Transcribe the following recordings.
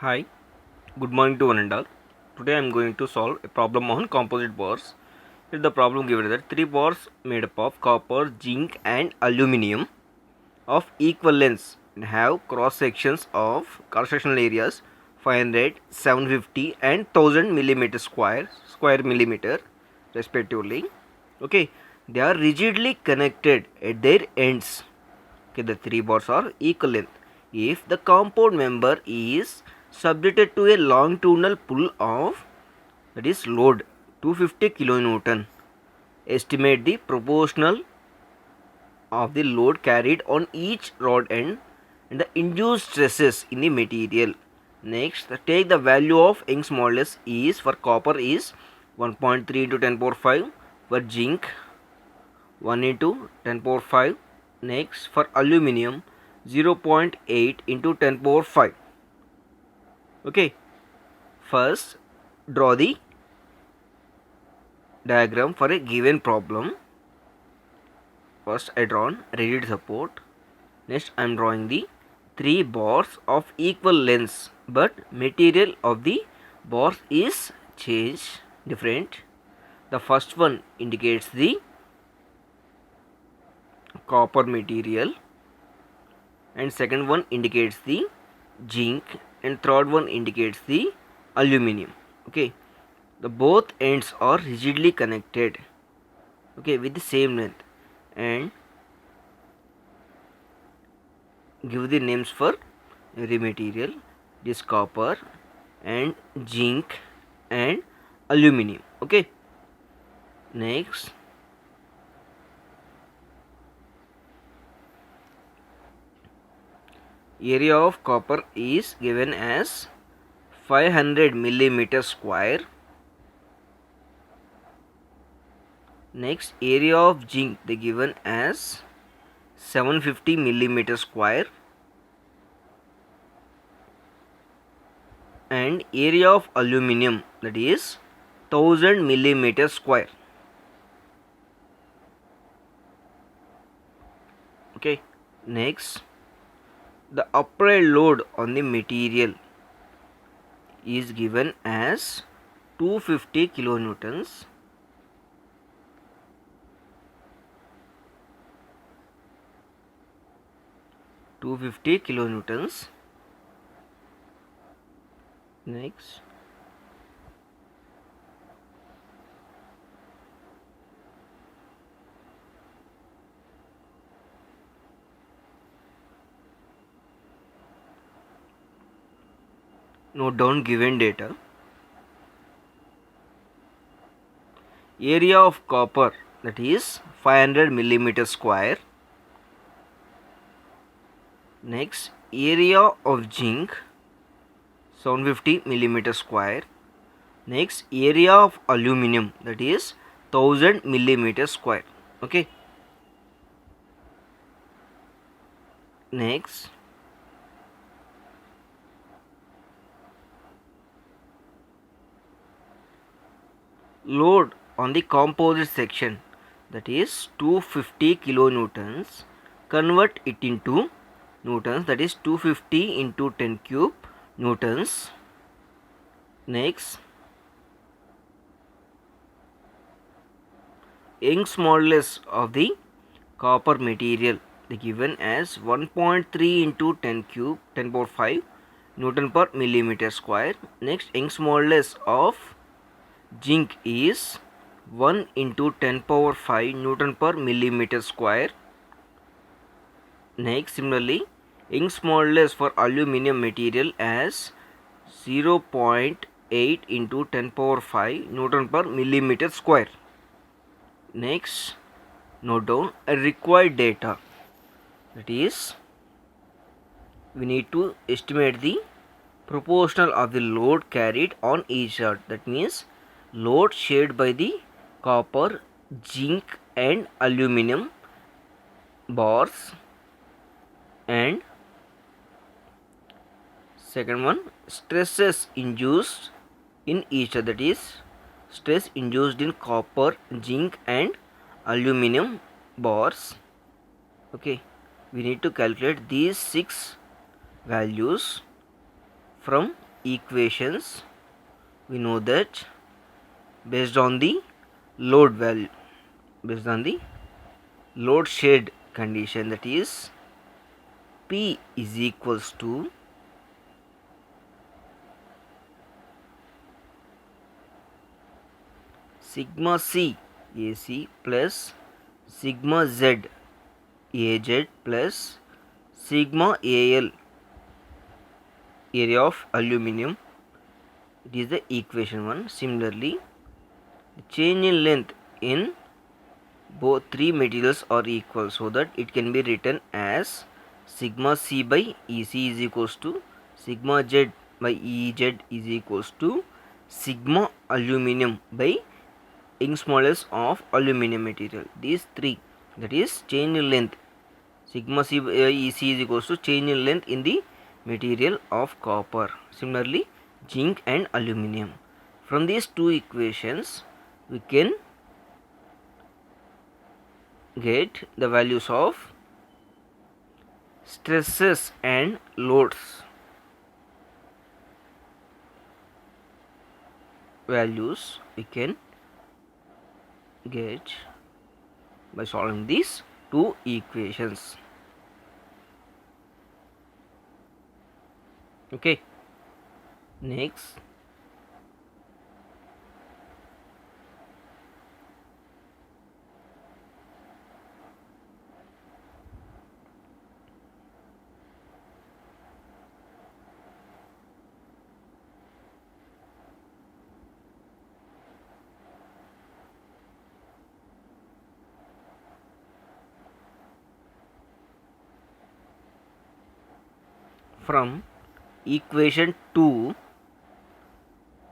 Hi, good morning to one and all. Today I am going to solve a problem on composite bars. Here the problem given that three bars made up of copper, zinc and aluminium of equal lengths and have cross sectional areas 500, 750 and 1000 millimeter square millimeter respectively. Okay, they are rigidly connected at their ends. Okay, the three bars are equal length. If the compound member is subjected to a longitudinal pull of, that is load, 250 kilonewton, estimate the proportional of the load carried on each rod end and the induced stresses in the material. Next, take the value of Young's modulus is for copper is 1.3 into 10 power 5, for zinc 1 into 10 power 5. Next, for aluminium 0.8 into 10 power 5. Okay, first draw the diagram for a given problem. First I drawn rigid support. Next I am drawing the three bars of equal lengths, but material of the bars is changed, different. The first one indicates the copper material, and second one indicates the zinc, and third one indicates the aluminium. Okay, the both ends are rigidly connected, okay, with the same length, and give the names for every material. This copper and zinc and aluminium. Okay, next area of copper is given as 500 millimeter square. Next, area of zinc they given as 750 millimeter square, and area of aluminium, that is 1000 millimeter square. Okay, next the applied load on the material is given as 250 kilonewtons. Next, note down given data. Area of copper, that is 500 millimeter square. Next, area of zinc 750 millimeter square. Next, area of aluminium, that is 1000 millimeter square. Okay, next load on the composite section, that is 250 kilonewtons. Convert it into newtons, that is 250 into 10 cube newtons. Next, Young's modulus of the copper material they given as 1.3 into 10 cube 10 power 5 Newton per millimeter square. Next, Young's modulus of zinc is 1 into 10 power 5 Newton per millimeter square. Next, similarly, Young's modulus for aluminium material as 0.8 into 10 power 5 Newton per millimeter square. Next, note down a required data, that is we need to estimate the proportional of the load carried on each rod. That means load shared by the copper, zinc and aluminium bars, and second one stresses induced in each other, that is stress induced in copper, zinc and aluminium bars. Okay, we need to calculate these 6 values from equations, we know that based on the load value, based on the load shed condition, that is P is equals to sigma C AC plus sigma Z AZ plus sigma AL area of aluminum. It is the equation 1. Similarly, the change in length in both three materials are equal, so that it can be written as sigma C by EC is equals to sigma Z by EZ is equals to sigma aluminum by Young's modulus of aluminum material. These three, that is change in length, sigma C by EC is equals to change in length in the material of copper. Similarly, zinc and aluminum. From these two equations, we can get the values of stresses and loads. Values we can get by solving these two equations. Okay, next from equation 2,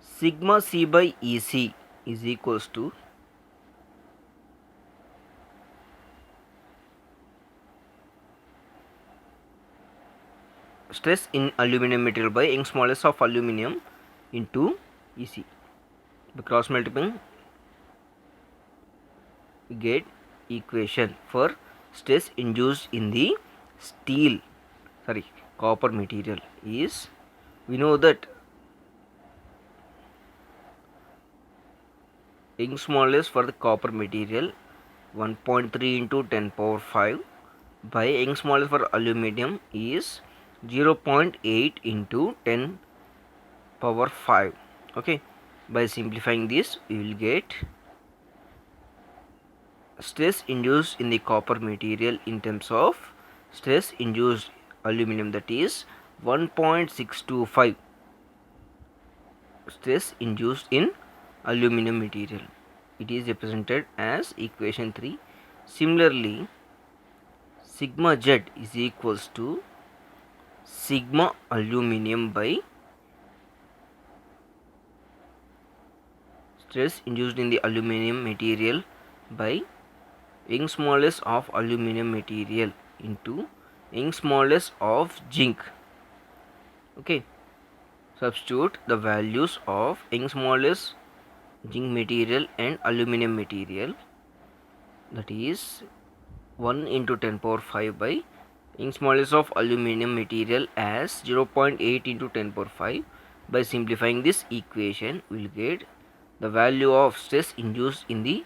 sigma C by EC is equals to stress in aluminum material by Young's modulus of aluminum into EC. By cross multiplying, we get equation for stress induced in the copper material is, we know that Young's modulus for the copper material 1.3 into 10 power 5 by Young's modulus for aluminum is 0.8 into 10 power 5. Okay, by simplifying this, we will get stress induced in the copper material in terms of stress induced aluminum, that is 1.625 stress induced in aluminum material. It is represented as equation 3. Similarly, sigma Z is equals to sigma aluminum by stress induced in the aluminum material by Young's modulus of aluminum material into Young's modulus of zinc. Okay, substitute the values of Young's modulus zinc material and aluminum material, that is 1 into 10 power 5 by Young's modulus of aluminum material as 0.8 into 10 power 5. By simplifying this equation, we will get the value of stress induced in the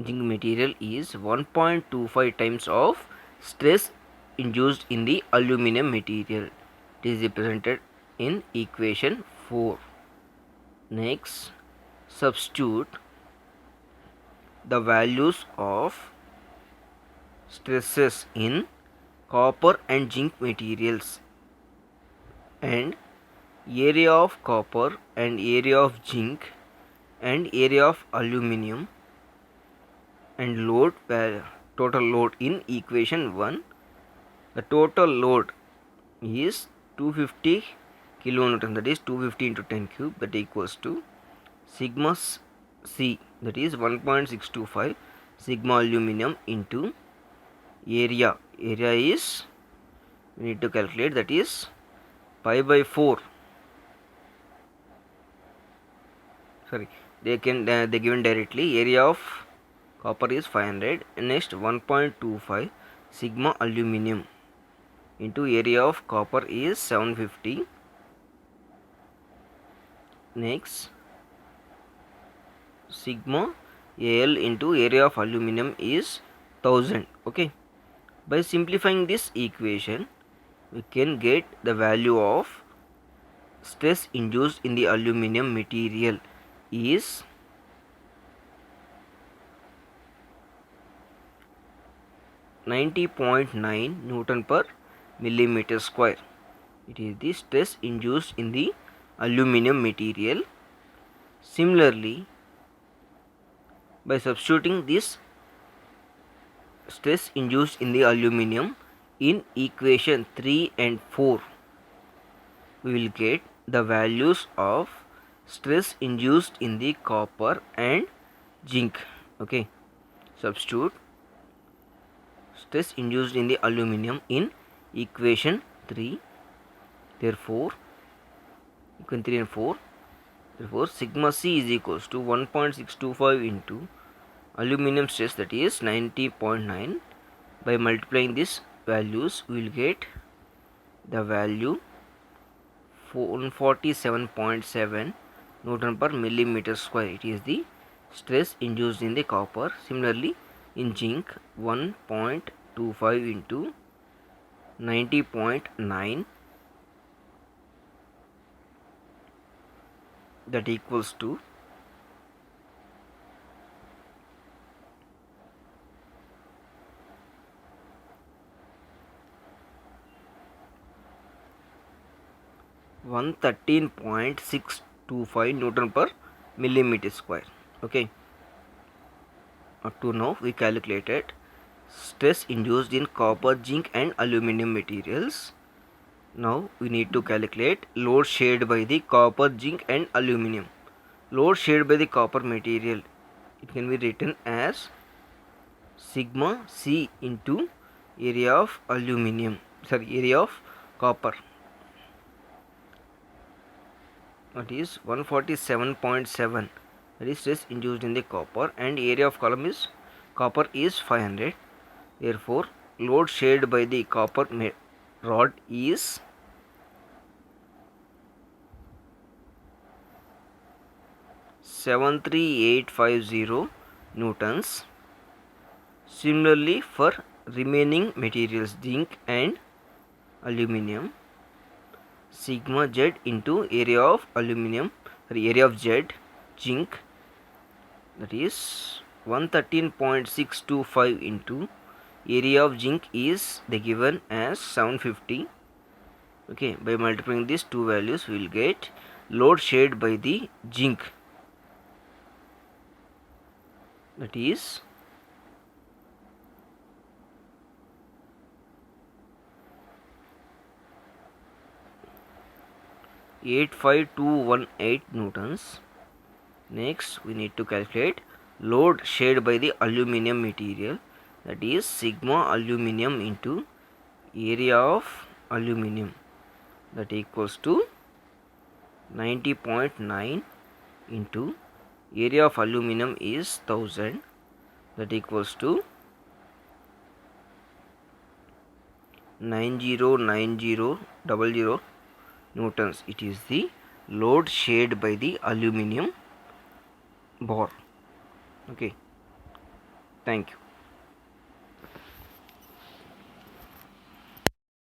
zinc material is 1.25 times of stress induced in the aluminum material. It is represented in equation 4. Next, substitute the values of stresses in copper and zinc materials and area of copper and area of zinc and area of aluminum and load, total load in equation 1. The total load is 250 kilonewton, that is 250 into 10 cube, that equals to sigma C, that is 1.625 sigma aluminum into area. Area is, we need to calculate, that is pi by 4. Sorry, they given directly. Area of copper is 500. Next, 1.25 sigma aluminum into area of copper is 750 Next, sigma Al into area of aluminum is 1000. Okay, by simplifying this equation we can get the value of stress induced in the aluminum material is 90.9 Newton per millimeter square. It is the stress induced in the aluminum material. Similarly, by substituting this stress induced in the aluminum in equation 3 and 4, we will get the values of stress induced in the copper and zinc. Okay, substitute stress induced in the aluminum in equation 3. Therefore, equation 3 and 4. Therefore, sigma C is equals to 1.625 into aluminum stress, that is 90.9. By multiplying these values, we will get the value 147.7 Newton per millimeter square. It is the stress induced in the copper. Similarly, in zinc, 1.25 into 90.9, that equals to 113.625 Newton per millimeter square. Okay, up to now we calculated stress induced in copper, zinc and aluminum materials. Now we need to calculate load shared by the copper, zinc and aluminum. Load shared by the copper material, it can be written as sigma C into area of area of copper, that is 147.7, that is stress induced in the copper, and area of column is copper is 500. Therefore, load shared by the copper rod is 73850 newtons. Similarly, for remaining materials zinc and aluminum, sigma Z into area of aluminum, area of Z, zinc, that is 113.625 into area of zinc is the given as 750. Okay, by multiplying these two values we will get load shared by the zinc, that is 85218 newtons. Next, we need to calculate load shared by the aluminum material, that is sigma aluminum into area of aluminum, that equals to 90.9 into area of aluminum is 1000, that equals to 909000 newtons. It is the load shared by the aluminum bar. Okay, thank you.